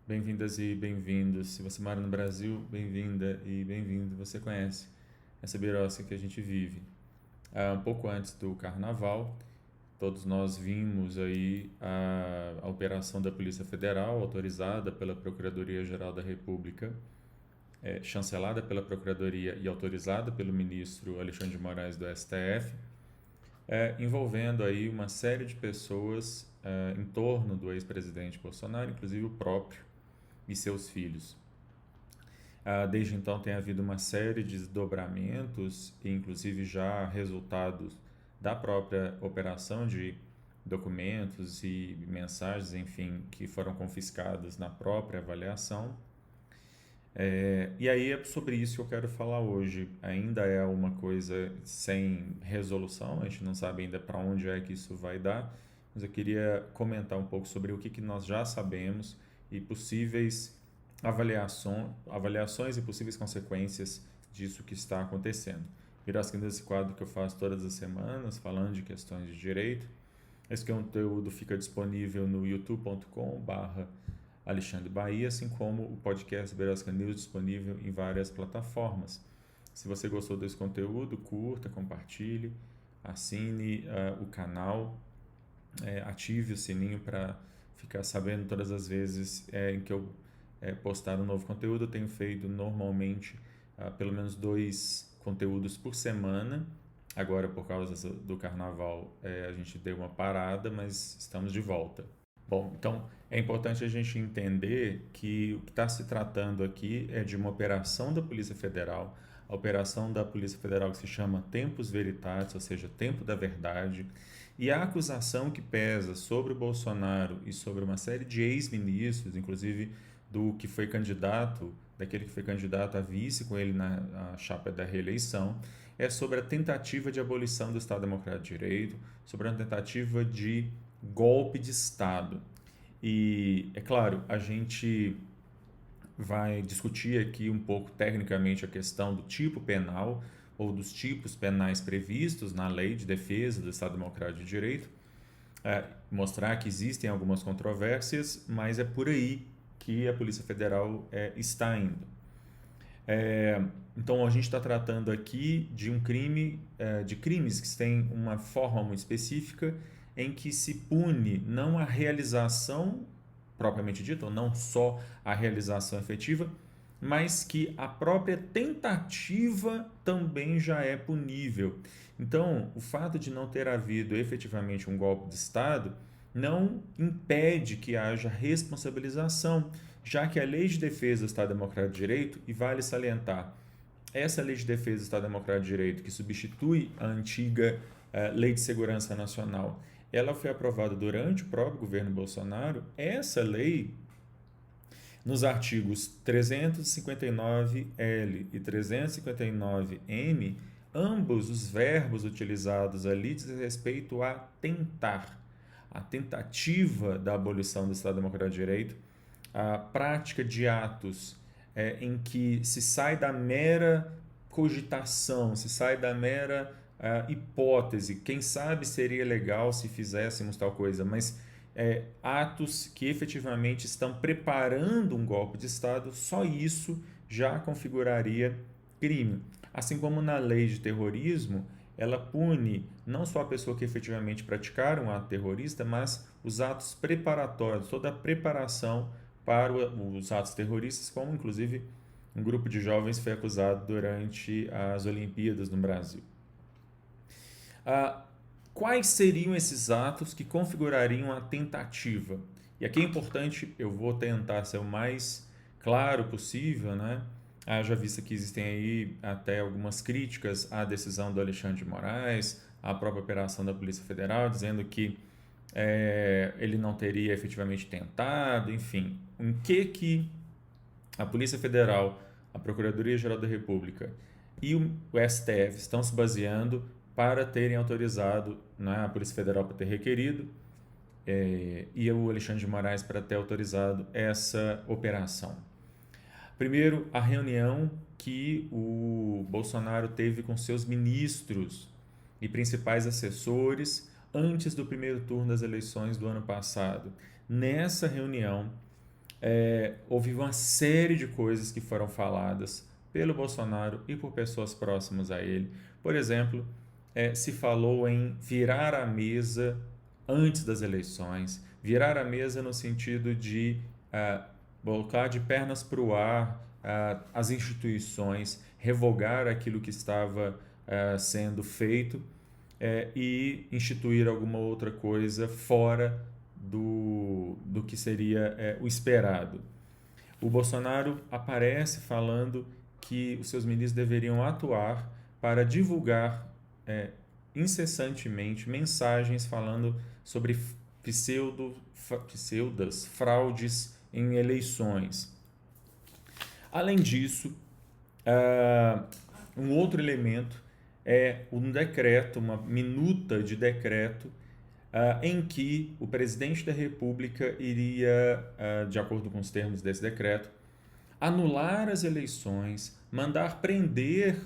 Bem-vindas e bem-vindos. Se você mora no Brasil, bem-vinda e bem-vindo. Você conhece essa birosca que a gente vive. Um pouco antes do Carnaval, todos nós vimos aí a operação da Polícia Federal, autorizada pela Procuradoria-Geral da República, chancelada pela Procuradoria e autorizada pelo ministro Alexandre de Moraes do STF, envolvendo aí uma série de pessoas em torno do ex-presidente Bolsonaro, inclusive o próprio e seus filhos. Desde então tem havido uma série de desdobramentos, inclusive já resultados da própria operação de documentos e mensagens, enfim, que foram confiscadas na própria avaliação. E aí é sobre isso que eu quero falar hoje. Ainda é uma coisa sem resolução, a gente não sabe ainda para onde é que isso vai dar, mas eu queria comentar um pouco sobre o que nós já sabemos e possíveis avaliações e possíveis consequências disso que está acontecendo. Virasca desse quadro que eu faço todas as semanas, falando de questões de direito. Esse conteúdo fica disponível no youtube.com/barra Alexandre Bahia, assim como o podcast Berosca News disponível em várias plataformas. Se você gostou desse conteúdo, curta, compartilhe, assine o canal, ative o sininho para ficar sabendo todas as vezes em que eu postar um novo conteúdo. Eu tenho feito normalmente pelo menos 2 conteúdos por semana. Agora, por causa do carnaval, a gente deu uma parada, mas estamos de volta. Bom, então é importante a gente entender que o que está se tratando aqui é de uma operação da Polícia Federal, a operação da Polícia Federal que se chama Tempus Veritatis, ou seja, Tempo da Verdade, e a acusação que pesa sobre o Bolsonaro e sobre uma série de ex-ministros, inclusive daquele que foi candidato a vice com ele na chapa da reeleição, é sobre a tentativa de abolição do Estado Democrático de Direito, sobre a tentativa de golpe de Estado. E, é claro, a gente vai discutir aqui um pouco tecnicamente a questão do tipo penal ou dos tipos penais previstos na Lei de Defesa do Estado Democrático de Direito, mostrar que existem algumas controvérsias, mas é por aí que a Polícia Federal está indo. Então a gente está tratando aqui de um crime, de crimes que têm uma forma muito específica em que se pune não a realização propriamente dita, ou não só a realização efetiva, mas que a própria tentativa também já é punível. Então, o fato de não ter havido efetivamente um golpe de Estado não impede que haja responsabilização, já que a Lei de Defesa do Estado Democrático de Direito, e vale salientar, essa Lei de Defesa do Estado Democrático de Direito, que substitui a antiga Lei de Segurança Nacional, ela foi aprovada durante o próprio governo Bolsonaro. Essa lei, nos artigos 359L e 359M, ambos os verbos utilizados ali dizem respeito a tentar, a tentativa da abolição do Estado Democrático de Direito, a prática de atos em que se sai da mera cogitação, se sai da mera hipótese. Quem sabe seria legal se fizéssemos tal coisa, mas atos que efetivamente estão preparando um golpe de Estado, só isso já configuraria crime. Assim como na lei de terrorismo, ela pune não só a pessoa que efetivamente praticar um ato terrorista, mas os atos preparatórios, toda a preparação para os atos terroristas, como inclusive um grupo de jovens foi acusado durante as Olimpíadas no Brasil. Quais seriam esses atos que configurariam a tentativa? E aqui é importante, eu vou tentar ser o mais claro possível, né? Haja vista que existem aí até algumas críticas à decisão do Alexandre de Moraes, à própria operação da Polícia Federal, dizendo que ele não teria efetivamente tentado, enfim. Em que a Polícia Federal, a Procuradoria-Geral da República e o STF estão se baseando para terem autorizado, né, a Polícia Federal para ter requerido e o Alexandre de Moraes para ter autorizado essa operação? Primeiro, a reunião que o Bolsonaro teve com seus ministros e principais assessores antes do primeiro turno das eleições do ano passado. Nessa reunião, houve uma série de coisas que foram faladas pelo Bolsonaro e por pessoas próximas a ele. Por exemplo, se falou em virar a mesa antes das eleições, virar a mesa no sentido de colocar de pernas para o ar as instituições, revogar aquilo que estava sendo feito e instituir alguma outra coisa fora do que seria o esperado. O Bolsonaro aparece falando que os seus ministros deveriam atuar para divulgar incessantemente mensagens falando sobre pseudas fraudes em eleições. Além disso, um outro elemento é um decreto, uma minuta de decreto em que o presidente da República iria, de acordo com os termos desse decreto, anular as eleições, mandar prender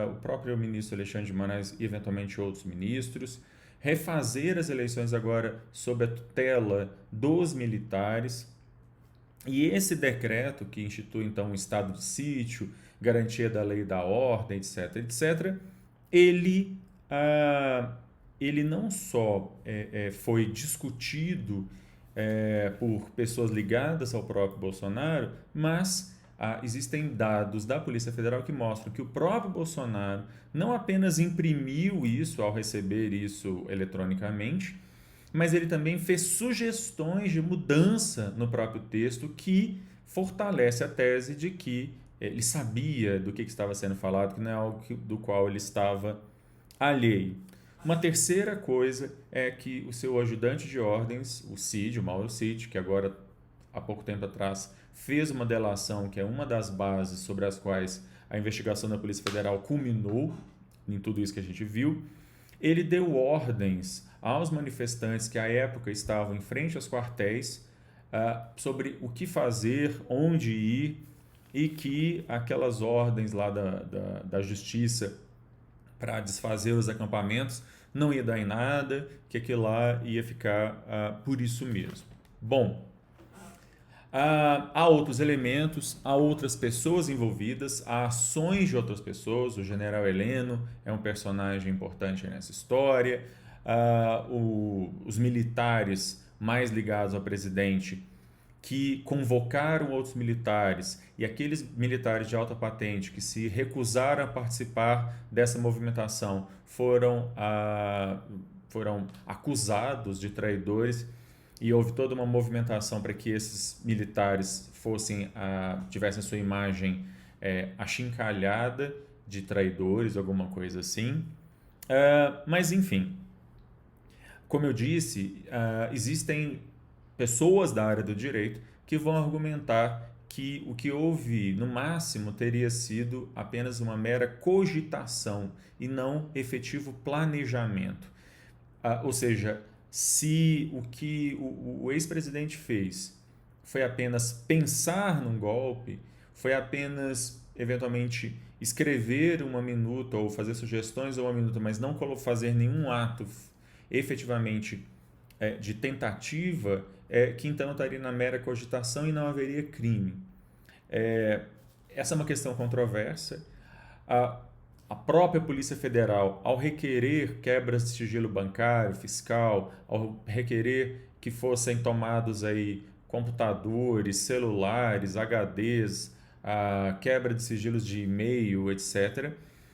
o próprio ministro Alexandre de Moraes e eventualmente outros ministros, refazer as eleições agora sob a tutela dos militares. E esse decreto, que institui então um estado de sítio, garantia da lei e da ordem, etc., etc., ele, ele não só foi discutido por pessoas ligadas ao próprio Bolsonaro, mas existem dados da Polícia Federal que mostram que o próprio Bolsonaro não apenas imprimiu isso ao receber isso eletronicamente, mas ele também fez sugestões de mudança no próprio texto que fortalece a tese de que ele sabia do que estava sendo falado, que não é algo do qual ele estava alheio. Uma terceira coisa é que o seu ajudante de ordens, o Cid, o Mauro Cid, que agora, há pouco tempo atrás, fez uma delação que é uma das bases sobre as quais a investigação da Polícia Federal culminou em tudo isso que a gente viu, ele deu ordens aos manifestantes que à época estavam em frente aos quartéis sobre o que fazer, onde ir, e que aquelas ordens lá da justiça para desfazer os acampamentos não ia dar em nada, que aquilo lá ia ficar por isso mesmo. Bom, há outros elementos, há outras pessoas envolvidas, há ações de outras pessoas. O general Heleno é um personagem importante nessa história. Os militares mais ligados ao presidente que convocaram outros militares e aqueles militares de alta patente que se recusaram a participar dessa movimentação foram acusados de traidores e houve toda uma movimentação para que esses militares tivessem sua imagem achincalhada de traidores, alguma coisa assim. Mas enfim, como eu disse, existem pessoas da área do direito que vão argumentar que o que houve, no máximo, teria sido apenas uma mera cogitação e não efetivo planejamento. Ou seja, se o que o ex-presidente fez foi apenas pensar num golpe, foi apenas, eventualmente, escrever uma minuta ou fazer sugestões ou uma minuta, mas não fazer nenhum ato efetivamente de tentativa, que então estaria na mera cogitação e não haveria crime. Essa é uma questão controversa. A própria Polícia Federal, ao requerer quebras de sigilo bancário, fiscal, ao requerer que fossem tomados aí computadores, celulares, HDs, a quebra de sigilos de e-mail, etc.,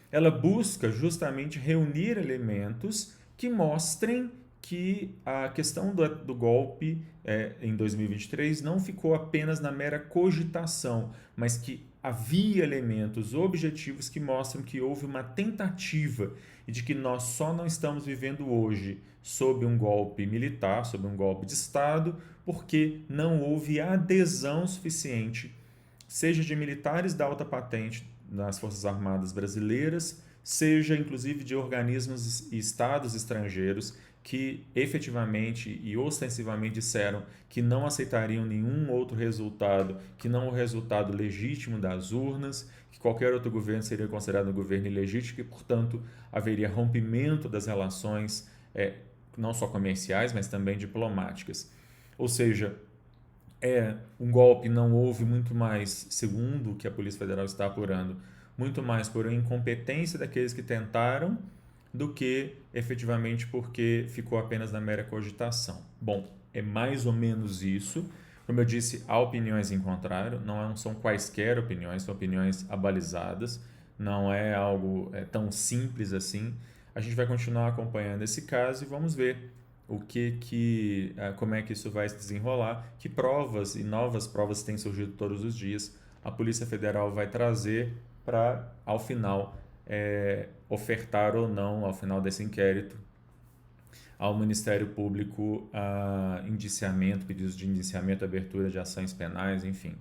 ela busca justamente reunir elementos que mostrem que a questão do golpe em 2023 não ficou apenas na mera cogitação, mas que havia elementos objetivos que mostram que houve uma tentativa e de que nós só não estamos vivendo hoje sob um golpe militar, sob um golpe de Estado, porque não houve adesão suficiente, seja de militares da alta patente nas Forças Armadas brasileiras, seja inclusive de organismos e estados estrangeiros que efetivamente e ostensivamente disseram que não aceitariam nenhum outro resultado que não o resultado legítimo das urnas, que qualquer outro governo seria considerado um governo ilegítimo e, portanto, haveria rompimento das relações não só comerciais, mas também diplomáticas. Ou seja, um golpe, não houve muito mais, segundo o que a Polícia Federal está apurando, muito mais por incompetência daqueles que tentaram do que efetivamente porque ficou apenas na mera cogitação. Bom, é mais ou menos isso. Como eu disse, há opiniões em contrário, não são quaisquer opiniões, são opiniões abalizadas, não é algo tão simples assim. A gente vai continuar acompanhando esse caso e vamos ver como é que isso vai se desenrolar, que provas e novas provas têm surgido todos os dias. A Polícia Federal vai trazer para, ao final, ofertar ou não, ao final desse inquérito, ao Ministério Público indiciamento, pedidos de indiciamento, abertura de ações penais, enfim.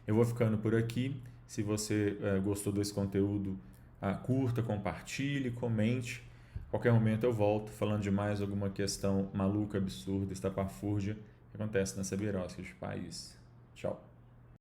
Eu vou ficando por aqui. Se você gostou desse conteúdo, curta, compartilhe, comente. Qualquer momento eu volto falando de mais alguma questão maluca, absurda, estapafúrdia que acontece nessa birosca de país. Tchau.